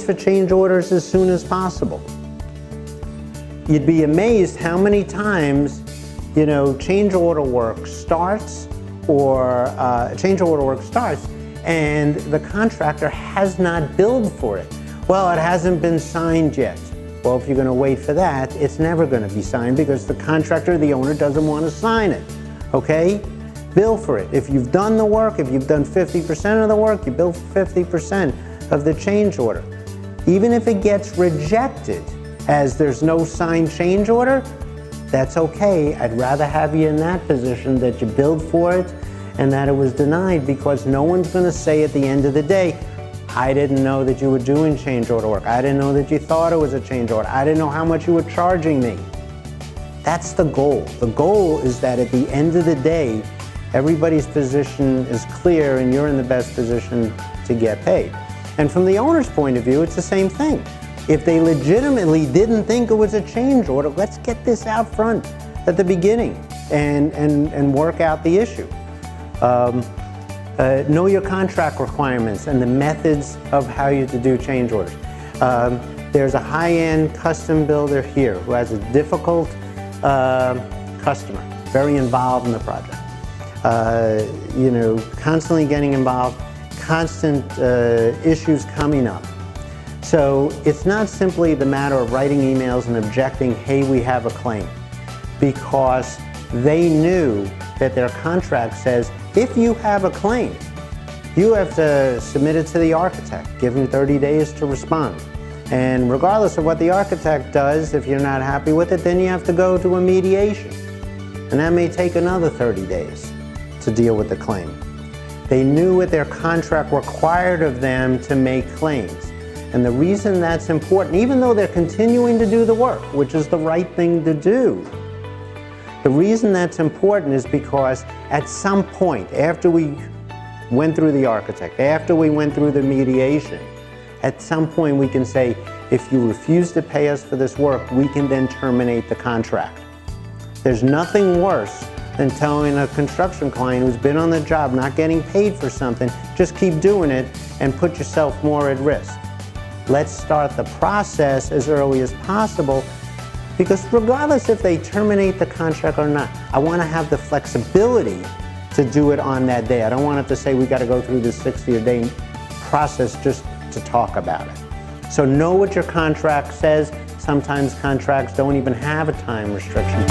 for change orders as soon as possible. You'd be amazed how many times, you know, change order work starts and the contractor has not billed for it. Well, it hasn't been signed yet. Well, if you're going to wait for that, it's never going to be signed because the contractor, the owner, doesn't want to sign it. Okay? Bill for it. If you've done the work, if you've done 50% of the work, you bill for 50% of the change order. Even if it gets rejected as there's no signed change order, that's okay. I'd rather have you in that position that you billed for it and that it was denied, because no one's going to say at the end of the day, I didn't know that you were doing change order work. I didn't know that you thought it was a change order. I didn't know how much you were charging me. That's the goal. The goal is that at the end of the day, everybody's position is clear and you're in the best position to get paid. And from the owner's point of view, it's the same thing. If they legitimately didn't think it was a change order, let's get this out front at the beginning and work out the issue. Know your contract requirements and the methods of how you to do change orders. There's a high-end custom builder here who has a difficult customer, very involved in the project. You know, constantly getting involved, constant issues coming up. So it's not simply the matter of writing emails and objecting, hey, we have a claim, because they knew that their contract says, if you have a claim, you have to submit it to the architect, give him 30 days to respond. And regardless of what the architect does, if you're not happy with it, then you have to go to a mediation. And that may take another 30 days to deal with the claim. They knew what their contract required of them to make claims. And the reason that's important, even though they're continuing to do the work, which is the right thing to do, the reason that's important is because at some point, after we went through the architect, after we went through the mediation, at some point we can say, if you refuse to pay us for this work, we can then terminate the contract. There's nothing worse than telling a construction client who's been on the job not getting paid for something, just keep doing it and put yourself more at risk. Let's start the process as early as possible, because regardless if they terminate the contract or not, I want to have the flexibility to do it on that day. I don't want it to say we got to go through this 60-day process just to talk about it. So know what your contract says. Sometimes contracts don't even have a time restriction.